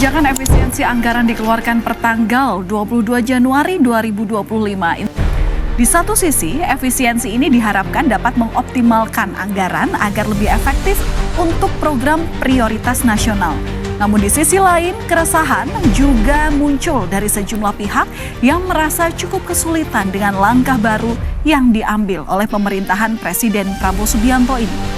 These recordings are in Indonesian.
Kebijakan efisiensi anggaran dikeluarkan pertanggal 22 Januari 2025. Di satu sisi, efisiensi ini diharapkan dapat mengoptimalkan anggaran agar lebih efektif untuk program prioritas nasional. Namun di sisi lain, keresahan juga muncul dari sejumlah pihak yang merasa cukup kesulitan dengan langkah baru yang diambil oleh pemerintahan Presiden Prabowo Subianto ini.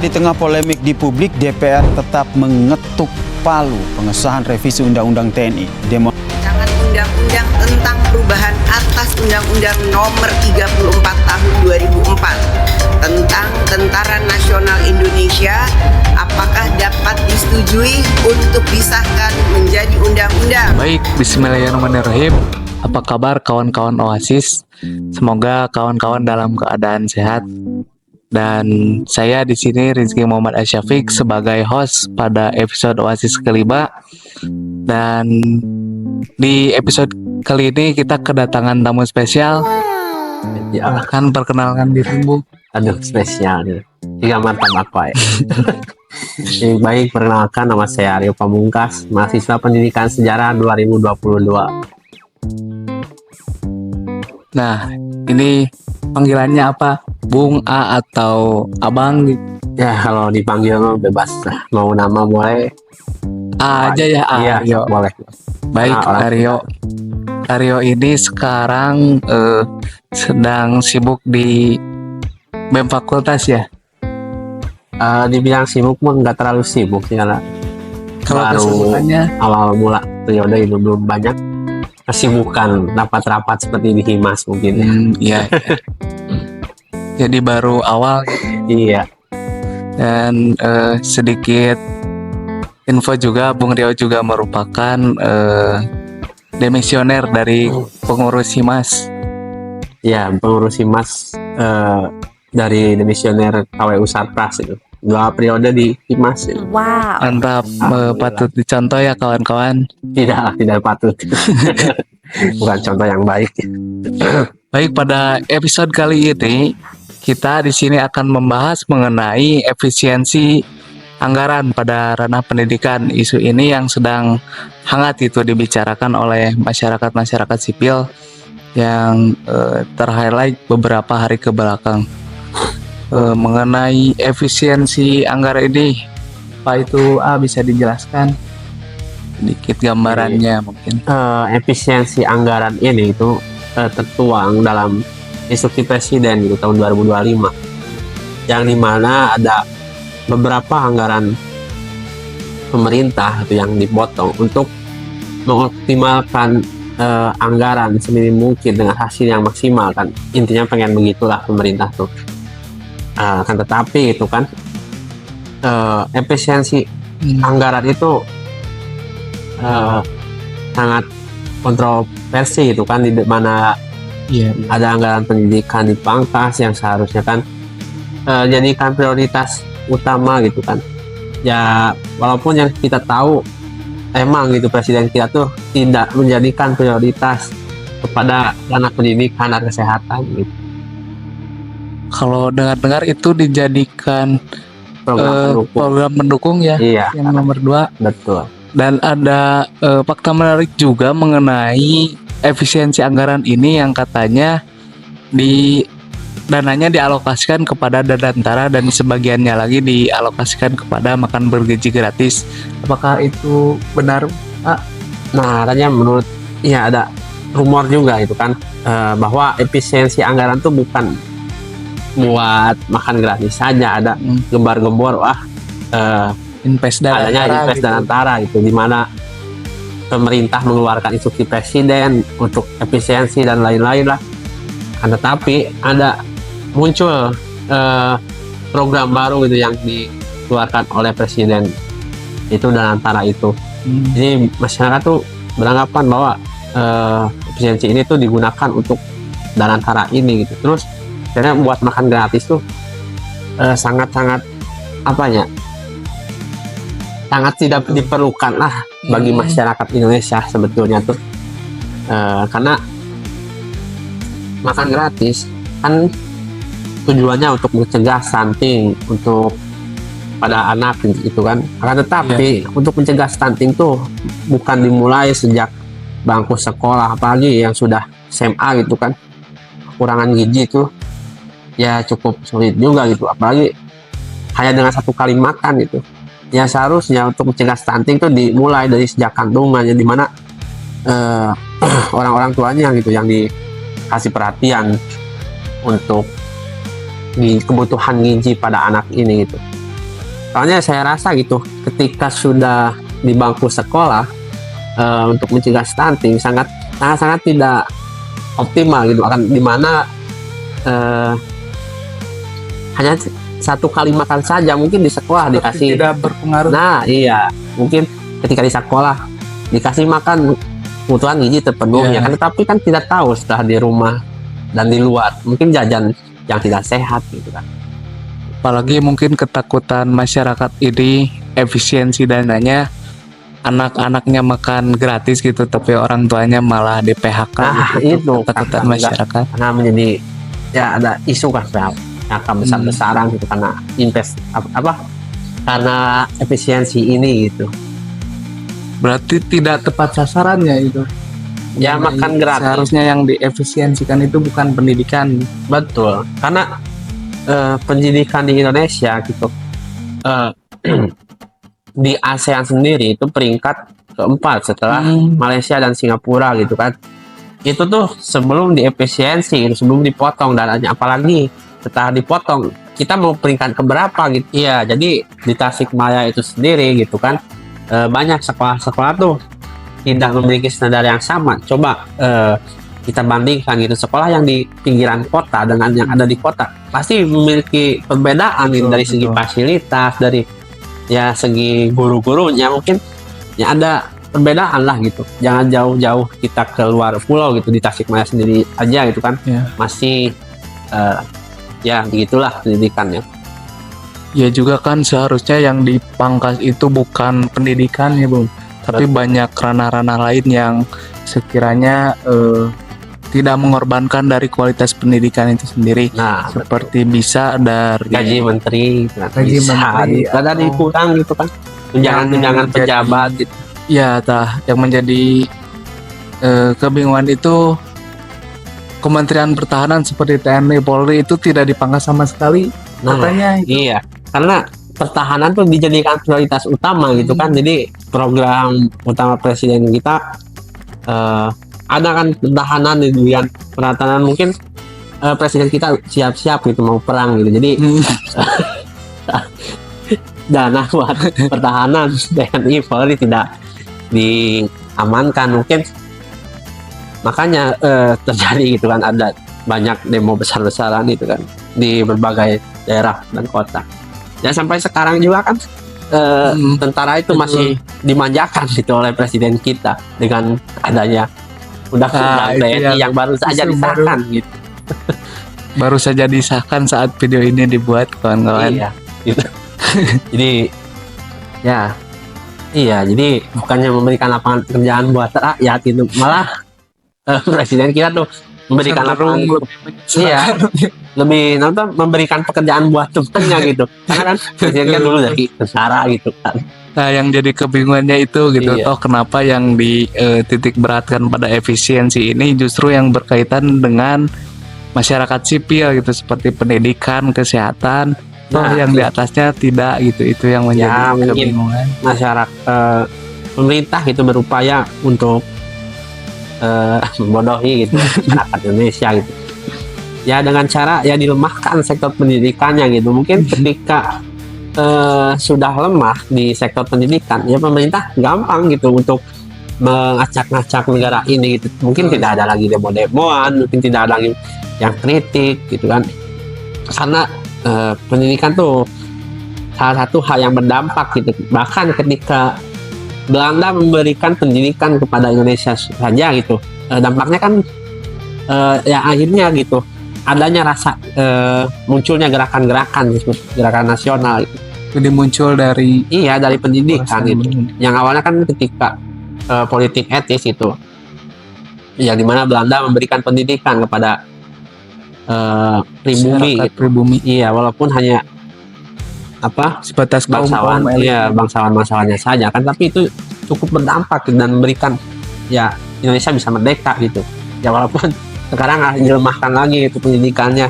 Di tengah polemik di publik, DPR tetap mengetuk palu pengesahan revisi Undang-Undang TNI. Rancangan Undang-Undang tentang perubahan atas Undang-Undang Nomor 34 Tahun 2004 tentang Tentara Nasional Indonesia, apakah dapat disetujui untuk disahkan menjadi undang-undang? Baik, bismillahirrahmanirrahim. Apa kabar kawan-kawan Oasis? Semoga kawan-kawan dalam keadaan sehat. Dan saya di sini Rizky Muhammad Asyafiq sebagai host pada episode Oasis kelima. Dan di episode kali ini kita kedatangan tamu spesial. Ya, akan perkenalkan dirimu. Aduh, spesial nih. Tiga mantap apa ya? Baik, perkenalkan, nama saya Aryo Pamungkas, mahasiswa Pendidikan Sejarah 2022. Nah, ini panggilannya apa? Bung, A, atau Abang? Ya, kalau dipanggil bebas lah. Mau nama boleh. A aja ya, A. Iya, Aryo. boleh. Baik, Aryo. Aryo ini sekarang sedang sibuk di BEM Fakultas ya? Dibilang sibuk pun nggak terlalu sibuk sih, karena Kalau baru kesibukannya awal mula periode ini belum banyak kesibukan rapat-rapat seperti di Himas mungkin. iya. Jadi baru awal Iya. dan sedikit info juga, Bung Rio juga merupakan demisioner dari pengurus Himas. Ya, pengurus Himas dari demisioner KWU Sarpras itu. 2 periode di Himas itu. Wow. Mantap, patut dicontoh ya kawan-kawan. Tidak patut. Bukan contoh yang baik. Baik, pada episode kali ini kita di sini akan membahas mengenai efisiensi anggaran pada ranah pendidikan. Isu ini yang sedang hangat itu dibicarakan oleh masyarakat sipil yang terhighlight beberapa hari ke belakang. Mengenai efisiensi anggaran ini, Pak itu bisa dijelaskan sedikit gambarannya mungkin. Efisiensi anggaran ini itu tertuang dalam instruksi Presiden gitu tahun 2025, yang dimana ada beberapa anggaran pemerintah itu yang dipotong untuk mengoptimalkan anggaran seminim mungkin dengan hasil yang maksimal, kan intinya pengen begitulah pemerintah tuh. Kan tetapi itu kan efisiensi anggaran itu sangat kontroversi itu kan, di mana ada anggaran pendidikan dipangkas yang seharusnya kan jadikan prioritas utama gitu kan. Ya walaupun yang kita tahu emang gitu Presiden kita tuh tidak menjadikan prioritas kepada ranah pendidikan dan kesehatan gitu. Kalau dengar-dengar itu dijadikan program mendukung ya, Iya, yang nomor 2. betul. Dan ada fakta menarik juga mengenai efisiensi anggaran ini yang katanya dananya dialokasikan kepada Danantara dan sebagiannya lagi dialokasikan kepada makan bergizi gratis. Apakah itu benar, Pak? Nah, katanya menurut ada rumor juga itu kan bahwa efisiensi anggaran tuh bukan buat makan gratis saja, ada gembar-gembor Invest adanya invest Danantara gitu, di mana pemerintah mengeluarkan instruksi Presiden untuk efisiensi dan lain-lain lah. Tetapi ada muncul program baru gitu yang dikeluarkan oleh Presiden itu Danantara itu. Jadi masyarakat tuh beranggapan bahwa efisiensi ini tuh digunakan untuk Danantara ini gitu. Terus karena buat makan gratis tuh sangat-sangat sangat tidak diperlukan lah bagi masyarakat Indonesia sebetulnya tuh, karena makan gratis kan tujuannya untuk mencegah stunting, untuk pada anak gitu kan. Akan tetapi untuk mencegah stunting tuh bukan dimulai sejak bangku sekolah, apalagi yang sudah SMA gitu kan. Kekurangan gizi tuh ya cukup sulit juga gitu, apalagi hanya dengan 1 kali makan gitu. Ya seharusnya untuk mencegah stunting tuh dimulai dari sejak kandungan, ya dimana orang-orang tuanya gitu yang dikasih perhatian untuk kebutuhan gizi pada anak ini gitu. Soalnya saya rasa gitu ketika sudah di bangku sekolah untuk mencegah stunting sangat tidak optimal gitu, akan dimana hanya 1 kali makan saja mungkin di sekolah dikasih tidak berpengaruh. Nah iya, mungkin ketika di sekolah dikasih makan kebutuhan gizi terpenuhnya kan, tetapi kan tidak tahu setelah di rumah dan di luar mungkin jajan yang tidak sehat gitu kan. Apalagi mungkin ketakutan masyarakat ini efisiensi dananya, anak-anaknya makan gratis gitu tapi orang tuanya malah di PHK gitu. Itu Ketakutan masyarakat. karena menjadi ya ada isu kan akan besar-besaran gitu karena karena efisiensi ini gitu. Berarti tidak tepat sasarannya itu. Ya makan gratis. Seharusnya yang diefisiensikan itu bukan pendidikan. Betul, karena pendidikan di Indonesia gitu di ASEAN sendiri itu peringkat keempat setelah Malaysia dan Singapura gitu kan. Itu tuh sebelum diefisiensi, sebelum dipotong dananya, apalagi setelah dipotong kita mau peringkat keberapa gitu. Iya, jadi di Tasikmalaya itu sendiri gitu kan banyak sekolah-sekolah tuh tidak memiliki standar yang sama. Coba kita bandingkan gitu, sekolah yang di pinggiran kota dengan yang ada di kota pasti memiliki perbedaan gitu, dari segi fasilitas, dari ya segi guru-gurunya mungkin ya ada perbedaan lah gitu. Jangan jauh-jauh kita keluar pulau gitu, di Tasikmalaya sendiri aja gitu kan masih ya begitulah pendidikannya. Ya juga kan seharusnya yang dipangkas itu bukan pendidikan ya Bung, tapi banyak ranah-ranah lain yang sekiranya tidak mengorbankan dari kualitas pendidikan itu sendiri. Nah, seperti bisa dari gaji menteri, gaji menteri, ada dikurang gitu kan, tunjangan pejabat gitu. Ya, yang menjadi kebingungan itu Kementerian Pertahanan seperti TNI, Polri itu tidak dipangkas sama sekali. Katanya iya, karena pertahanan tuh dijadikan prioritas utama gitu kan. Jadi program utama presiden kita ada kan pertahanan, kemudian pertahanan mungkin presiden kita siap-siap gitu mau perang gitu. Jadi dana buat pertahanan TNI Polri tidak diamankan, mungkin makanya terjadi gitu kan, ada banyak demo besar-besaran gitu kan di berbagai daerah dan kota. Ya sampai sekarang juga kan tentara itu masih dimanjakan gitu oleh presiden kita dengan adanya undang-undang TNI yang baru saja disahkan gitu. Baru saja disahkan saat video ini dibuat kawan-kawan. Iya, gitu. Jadi ya jadi bukannya memberikan lapangan pekerjaan buat rakyat itu, malah presiden kita tuh memberikan lapangan, lebih memberikan pekerjaan buat temannya gitu, karena kan presiden kan dulu dari tentara gitu kan. Nah, yang jadi kebingungannya itu gitu, toh kenapa yang dititik beratkan pada efisiensi ini justru yang berkaitan dengan masyarakat sipil gitu, seperti pendidikan, kesehatan, toh yang di atasnya tidak gitu. Itu yang menjadi kebingungan. Masyarakat, pemerintah gitu berupaya untuk membodohi gitu masyarakat Indonesia gitu. Ya dengan cara ya dilemahkan sektor pendidikannya gitu. Mungkin ketika sudah lemah di sektor pendidikan, ya pemerintah gampang gitu untuk mengacak-ngacak negara ini gitu. Mungkin tidak ada lagi demo-demoan, mungkin tidak ada lagi yang kritik gitu kan. Karena pendidikan tuh salah satu hal yang berdampak gitu. Bahkan ketika Belanda memberikan pendidikan kepada Indonesia saja gitu, dampaknya kan ya akhirnya gitu adanya rasa munculnya gerakan-gerakan nasional gitu. Jadi muncul dari dari pendidikan gitu. Yang awalnya kan ketika politik etis itu, yang dimana Belanda memberikan pendidikan kepada pribumi gitu. Pribumi. Iya, walaupun hanya sebatas kaum bangsawan, elit. iya bangsawannya saja kan, tapi itu cukup berdampak dan memberikan ya Indonesia bisa merdeka gitu ya, walaupun sekarang dilemahkan lagi itu pendidikannya.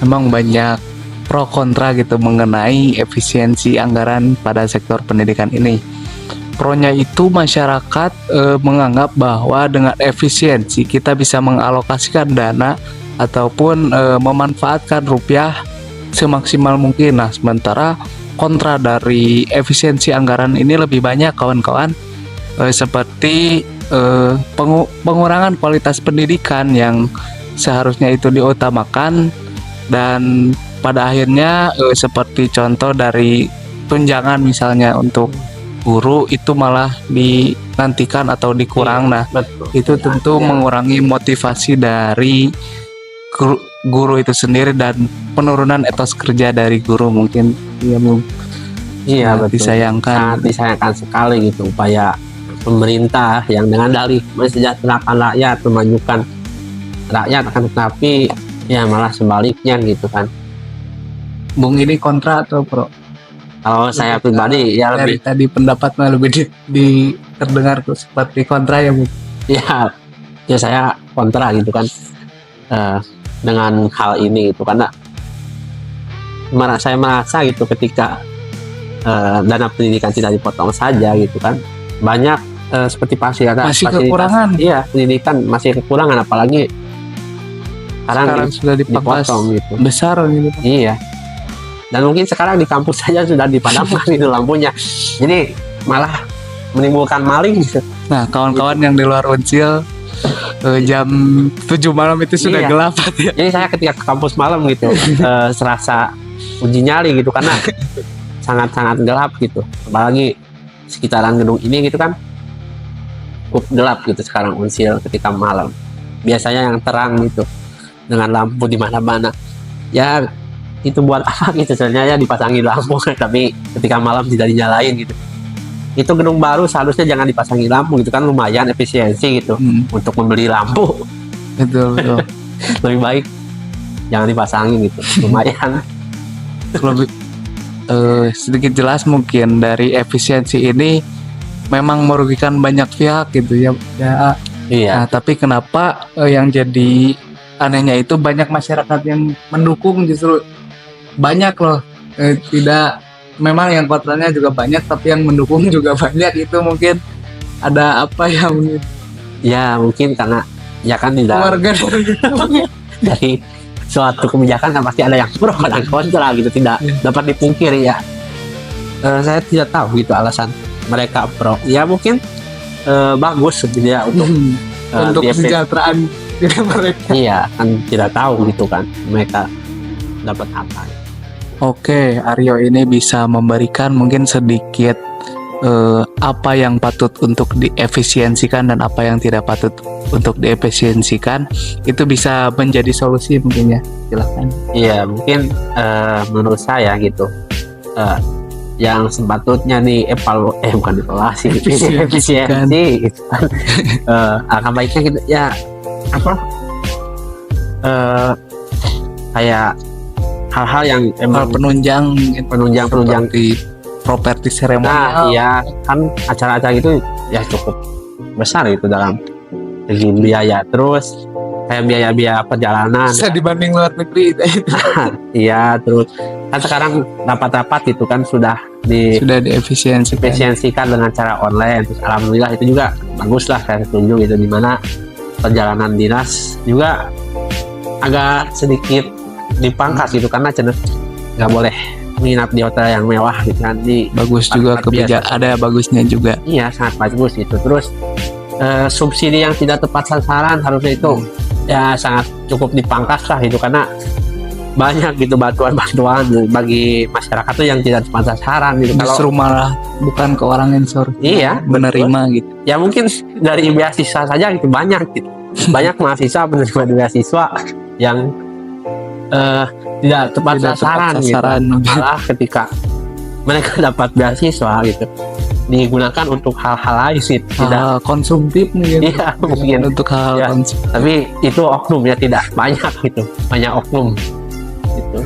Memang banyak pro kontra gitu mengenai efisiensi anggaran pada sektor pendidikan ini. Pronya itu masyarakat menganggap bahwa dengan efisiensi kita bisa mengalokasikan dana ataupun memanfaatkan rupiah semaksimal mungkin. Nah, sementara kontra dari efisiensi anggaran ini lebih banyak kawan-kawan, seperti pengurangan kualitas pendidikan yang seharusnya itu diutamakan, dan pada akhirnya seperti contoh dari tunjangan misalnya untuk guru itu malah dinantikan atau dikurang. Nah, Betul. itu tentu mengurangi motivasi dari guru itu sendiri dan penurunan etos kerja dari guru mungkin. Iya betul. Disayangkan. Sangat disayangkan sekali gitu upaya pemerintah yang dengan dalih mensejahterakan rakyat, memajukan rakyat, akan tetapi ya malah sebaliknya gitu kan. Bung, ini kontra atau pro? Kalau saya pribadi ya Dari lebih tadi pendapatnya lebih terdengar tuh seperti kontra ya, Bung. ya saya kontra gitu kan dengan hal ini gitu, karena saya merasa gitu ketika dana pendidikan tidak dipotong saja gitu kan, banyak seperti fasilitas kekurangan. Iya, pendidikan masih kekurangan, apalagi sekarang Sudah dipangkas dipotong gitu. besar gitu. Iya. Dan mungkin sekarang di kampus saja sudah dipadamkan itu lampunya. Jadi malah menimbulkan maling gitu. Nah, kawan-kawan yang di luar Uncil, jam 7 malam itu sudah Iya. gelap ya. Jadi saya ketika ke kampus malam gitu serasa uji nyali gitu, karena sangat-sangat gelap gitu. Apalagi sekitaran gedung ini gitu kan cukup gelap gitu sekarang Uncil ketika malam. Biasanya yang terang gitu dengan lampu di mana-mana. Ya itu buat apa gitu, sebenarnya ya dipasangi lampu tapi ketika malam tidak dinyalain gitu. Itu gedung baru seharusnya jangan dipasangi lampu gitu kan, lumayan efisiensi gitu untuk membeli lampu. Betul. Lebih baik jangan dipasangin gitu, lumayan. Lebih sedikit jelas mungkin dari efisiensi ini memang merugikan banyak pihak gitu ya. Iya. Nah, tapi kenapa yang jadi anehnya itu banyak masyarakat yang mendukung, justru banyak loh. Tidak, memang yang kontranya juga banyak, tapi yang mendukung juga banyak. Itu mungkin ada apa ya, mungkin Ya mungkin karena ya kan tidak keluarga dari suatu kebijakan kan pasti ada yang pro dan kontra gitu, tidak dapat dipungkiri ya. Saya tidak tahu gitu alasan mereka pro. Ya mungkin bagus gitu ya untuk untuk di efek- kesejahteraan diri mereka. Iya kan tidak tahu gitu kan mereka dapat apa. Oke, Aryo ini bisa memberikan mungkin sedikit apa yang patut untuk diefisiensikan dan apa yang tidak patut untuk diefisiensikan. Itu bisa menjadi solusi mungkin ya. Silahkan. Iya mungkin menurut saya gitu yang sepatutnya bukan evaluasi efisiensi gitu kan. Akan baiknya gitu ya kayak hal-hal yang emang penunjang penunjang di properti seremonial. nah iya kan acara-acara gitu ya cukup besar gitu dalam segi biaya, terus kayak biaya-biaya perjalanan. Bisa dibanding luar negeri. Iya, terus kan sekarang rapat-rapat itu kan sudah Sudah diefisiensikan. diefisiensikan dengan cara online. Terus alhamdulillah itu juga bagus lah, saya setuju gitu, dimana perjalanan dinas juga agak sedikit dipangkas gitu karena nggak boleh menginap di hotel yang mewah gitu kan, di Bagus juga tempat biasa. ada bagusnya juga. Iya sangat bagus gitu. Terus subsidi yang tidak tepat sasaran harusnya itu ya sangat cukup dipangkas lah gitu, karena banyak gitu bantuan-bantuan bagi masyarakat tuh yang tidak tepat sasaran gitu. Justru malah bukan ke orang yang Iya, menerima gitu. ya mungkin dari beasiswa saja gitu banyak gitu. Banyak mahasiswa penerima beasiswa yang tidak tepat sasaran gitu. Malah ketika mereka dapat beasiswa gitu digunakan untuk hal-hal lain sih, tidak Hal konsumtif mungkin. iya mungkin, Untuk hal Ya. konsumtif. tapi itu oknumnya tidak banyak gitu, banyak oknum gitu.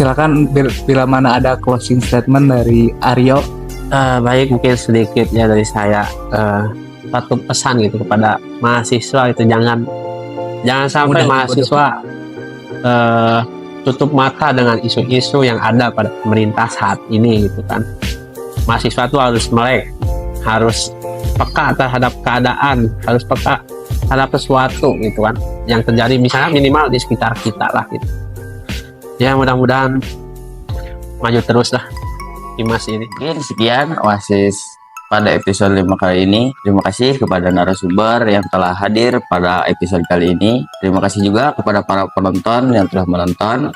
silakan bila mana ada closing statement dari Aryo. Baik, mungkin sedikit ya dari saya, satu pesan gitu kepada mahasiswa itu jangan sampai mahasiswa tutup mata dengan isu-isu yang ada pada pemerintah saat ini gitu kan. Mahasiswa itu harus melek, harus peka terhadap keadaan, harus peka terhadap sesuatu gitu kan yang terjadi misalnya minimal di sekitar kita lah gitu. Ya mudah-mudahan maju terus lah Dimas ini. Mungkin sekian OASIS pada episode 5 kali ini. Terima kasih kepada narasumber yang telah hadir pada episode kali ini. Terima kasih juga kepada para penonton yang telah menonton.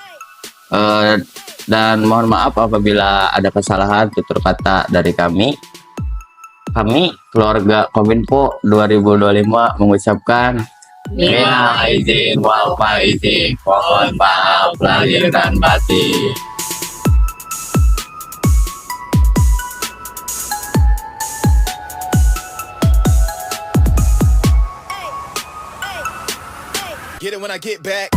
Dan mohon maaf apabila ada kesalahan tutur kata dari kami. Kami, keluarga Kominfo 2025 mengucapkan minal aidin wal faizin. Mohon maaf lahir dan batin. Get it when I get back.